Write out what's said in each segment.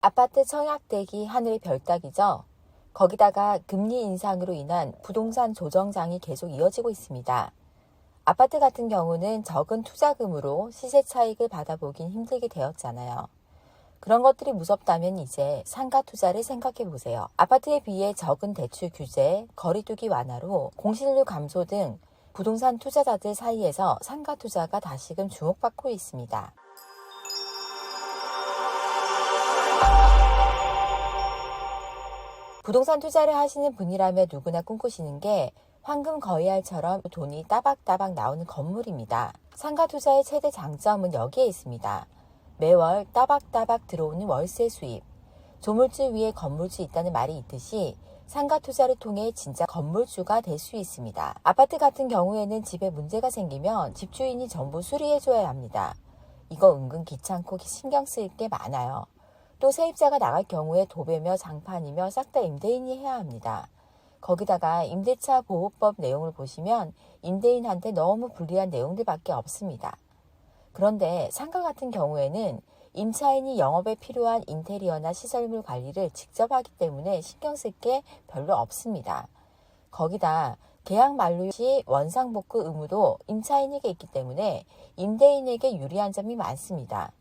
아파트 청약대기 하늘의 별 따기죠. 거기다가 금리 인상으로 인한 부동산 조정장이 계속 이어지고 있습니다. 아파트 같은 경우는 적은 투자금으로 시세 차익을 받아보긴 힘들게 되었잖아요. 그런 것들이 무섭다면 이제 상가 투자를 생각해 보세요. 아파트에 비해 적은 대출 규제, 거리두기 완화로 공실률 감소 등 부동산 투자자들 사이에서 상가 투자가 다시금 주목받고 있습니다. 부동산 투자를 하시는 분이라면 누구나 꿈꾸시는 게 황금 거위알처럼 돈이 따박따박 나오는 건물입니다. 상가 투자의 최대 장점은 여기에 있습니다. 매월 따박따박 들어오는 월세 수입. 조물주 위에 건물주 있다는 말이 있듯이 상가 투자를 통해 진짜 건물주가 될 수 있습니다. 아파트 같은 경우에는 집에 문제가 생기면 집주인이 전부 수리해줘야 합니다. 이거 은근 귀찮고 신경 쓰일 게 많아요. 또 세입자가 나갈 경우에 도배며 장판이며 싹 다 임대인이 해야 합니다. 거기다가 임대차 보호법 내용을 보시면 임대인한테 너무 불리한 내용들밖에 없습니다. 그런데 상가 같은 경우에는 임차인이 영업에 필요한 인테리어나 시설물 관리를 직접 하기 때문에 신경 쓸 게 별로 없습니다. 거기다 계약 만료 시 원상복구 의무도 임차인에게 있기 때문에 임대인에게 유리한 점이 많습니다.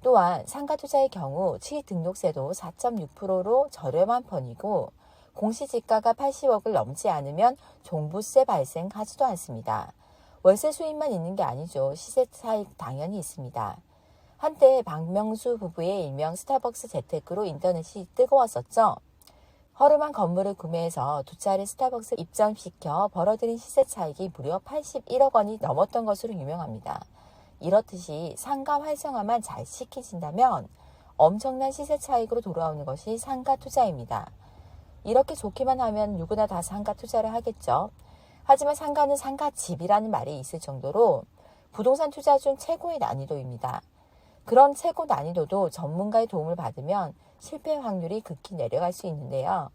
또한 상가 투자의 경우 취등록세도 4.6%로 저렴한 편이고 공시지가가 80억을 넘지 않으면 종부세 발생하지도 않습니다. 월세 수입만 있는 게 아니죠. 시세 차익 당연히 있습니다. 한때 박명수 부부의 일명 스타벅스 재테크로 인터넷이 뜨거웠었죠. 허름한 건물을 구매해서 두 차례 스타벅스 입점시켜 벌어들인 시세 차익이 무려 81억 원이 넘었던 것으로 유명합니다. 이렇듯이 상가 활성화만 잘 시키신다면 엄청난 시세 차익으로 돌아오는 것이 상가 투자입니다. 이렇게 좋기만 하면 누구나 다 상가 투자를 하겠죠. 하지만 상가는 상가집이라는 말이 있을 정도로 부동산 투자 중 최고의 난이도입니다. 그런 최고 난이도도 전문가의 도움을 받으면 실패 확률이 극히 내려갈 수 있는데요.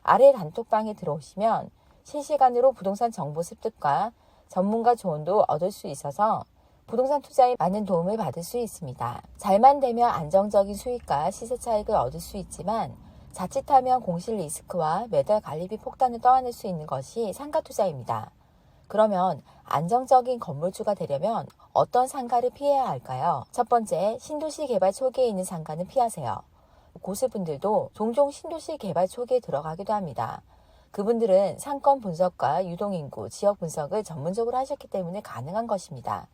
아래 단톡방에 들어오시면 실시간으로 부동산 정보 습득과 전문가 조언도 얻을 수 있어서 부동산 투자에 많은 도움을 받을 수 있습니다. 잘만 되면 안정적인 수익과 시세 차익을 얻을 수 있지만 자칫하면 공실 리스크와 매달 관리비 폭탄을 떠안을 수 있는 것이 상가 투자입니다. 그러면 안정적인 건물주가 되려면 어떤 상가를 피해야 할까요? 첫 번째, 신도시 개발 초기에 있는 상가는 피하세요. 고수분들도 종종 신도시 개발 초기에 들어가기도 합니다. 그분들은 상권 분석과 유동인구, 지역 분석을 전문적으로 하셨기 때문에 가능한 것입니다.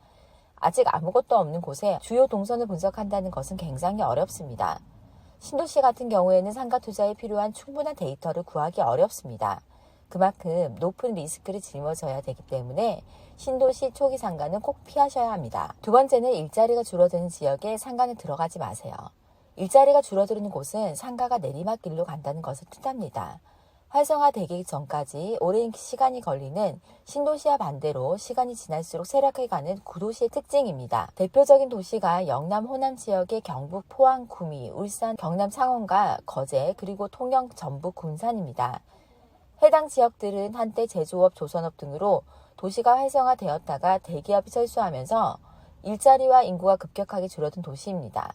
아직 아무것도 없는 곳에 주요 동선을 분석한다는 것은 굉장히 어렵습니다. 신도시 같은 경우에는 상가 투자에 필요한 충분한 데이터를 구하기 어렵습니다. 그만큼 높은 리스크를 짊어져야 되기 때문에 신도시 초기 상가는 꼭 피하셔야 합니다. 두 번째는 일자리가 줄어드는 지역에 상가는 들어가지 마세요. 일자리가 줄어드는 곳은 상가가 내리막길로 간다는 것을 뜻합니다. 활성화되기 전까지 오랜 시간이 걸리는 신도시와 반대로 시간이 지날수록 쇠락해가는 구도시의 특징입니다. 대표적인 도시가 영남, 호남 지역의 경북, 포항, 구미, 울산, 경남, 창원과 거제, 그리고 통영, 전북, 군산입니다. 해당 지역들은 한때 제조업, 조선업 등으로 도시가 활성화되었다가 대기업이 철수하면서 일자리와 인구가 급격하게 줄어든 도시입니다.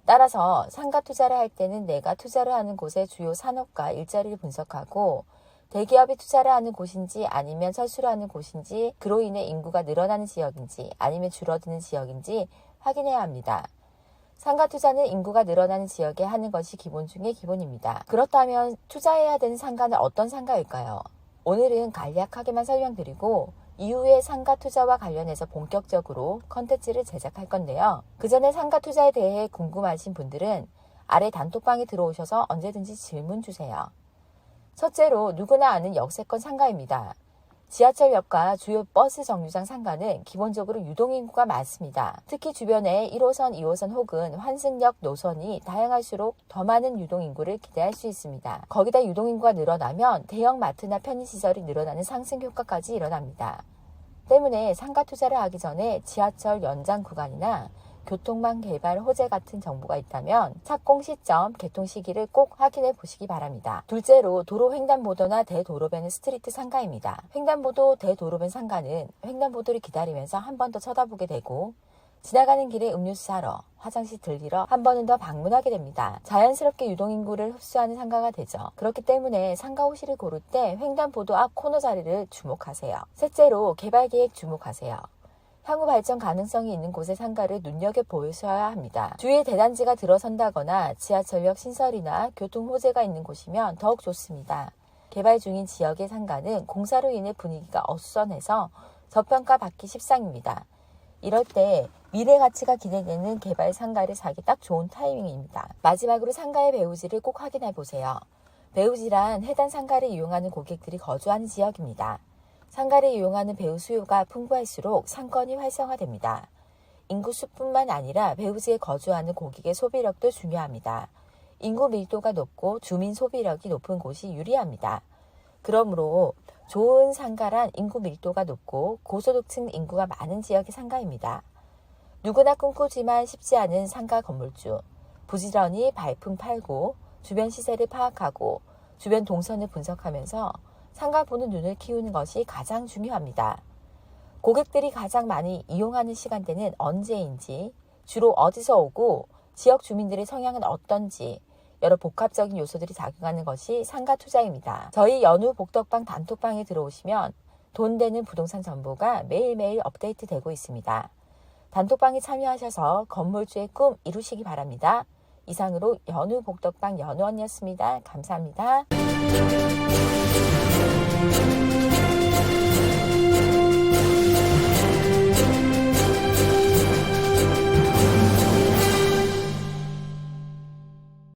따라서 상가 투자를 할 때는 내가 투자를 하는 곳의 주요 산업과 일자리를 분석하고 대기업이 투자를 하는 곳인지 아니면 철수를 하는 곳인지 그로 인해 인구가 늘어나는 지역인지 아니면 줄어드는 지역인지 확인해야 합니다. 상가 투자는 인구가 늘어나는 지역에 하는 것이 기본 중의 기본입니다. 그렇다면 투자해야 되는 상가는 어떤 상가일까요? 오늘은 간략하게만 설명드리고 이후에 상가 투자와 관련해서 본격적으로 컨텐츠를 제작할 건데요. 그 전에 상가 투자에 대해 궁금하신 분들은 아래 단톡방에 들어오셔서 언제든지 질문 주세요. 첫째로 누구나 아는 역세권 상가입니다. 지하철역과 주요 버스 정류장 상가는 기본적으로 유동인구가 많습니다. 특히 주변에 1호선, 2호선 혹은 환승역 노선이 다양할수록 더 많은 유동인구를 기대할 수 있습니다. 거기다 유동인구가 늘어나면 대형마트나 편의시설이 늘어나는 상승 효과까지 일어납니다. 때문에 상가 투자를 하기 전에 지하철 연장 구간이나 교통망 개발 호재 같은 정보가 있다면 착공 시점, 개통 시기를 꼭 확인해 보시기 바랍니다. 둘째로 도로 횡단보도나 대도로변은 스트리트 상가입니다. 횡단보도, 대도로변 상가는 횡단보도를 기다리면서 한 번 더 쳐다보게 되고 지나가는 길에 음료수 사러, 화장실 들리러 한 번은 더 방문하게 됩니다. 자연스럽게 유동인구를 흡수하는 상가가 되죠. 그렇기 때문에 상가 호실을 고를 때 횡단보도 앞 코너 자리를 주목하세요. 셋째로 개발계획 주목하세요. 향후 발전 가능성이 있는 곳의 상가를 눈여겨보셔야 합니다. 주위에 대단지가 들어선다거나 지하철역 신설이나 교통 호재가 있는 곳이면 더욱 좋습니다. 개발 중인 지역의 상가는 공사로 인해 분위기가 어수선해서 저평가 받기 십상입니다. 이럴 때 미래 가치가 기대되는 개발 상가를 사기 딱 좋은 타이밍입니다. 마지막으로 상가의 배우지를 꼭 확인해 보세요. 배우지란 해당 상가를 이용하는 고객들이 거주하는 지역입니다. 상가를 이용하는 배우 수요가 풍부할수록 상권이 활성화됩니다. 인구 수뿐만 아니라 배우지에 거주하는 고객의 소비력도 중요합니다. 인구 밀도가 높고 주민 소비력이 높은 곳이 유리합니다. 그러므로 좋은 상가란 인구 밀도가 높고 고소득층 인구가 많은 지역의 상가입니다. 누구나 꿈꾸지만 쉽지 않은 상가 건물주. 부지런히 발품 팔고 주변 시세를 파악하고 주변 동선을 분석하면서 상가 보는 눈을 키우는 것이 가장 중요합니다. 고객들이 가장 많이 이용하는 시간대는 언제인지, 주로 어디서 오고 지역 주민들의 성향은 어떤지 여러 복합적인 요소들이 작용하는 것이 상가 투자입니다. 저희 연우 복덕방 단톡방에 들어오시면 돈 되는 부동산 정보가 매일매일 업데이트되고 있습니다. 단톡방에 참여하셔서 건물주의 꿈 이루시기 바랍니다. 이상으로 연우 복덕방 연우 언니였습니다. 감사합니다.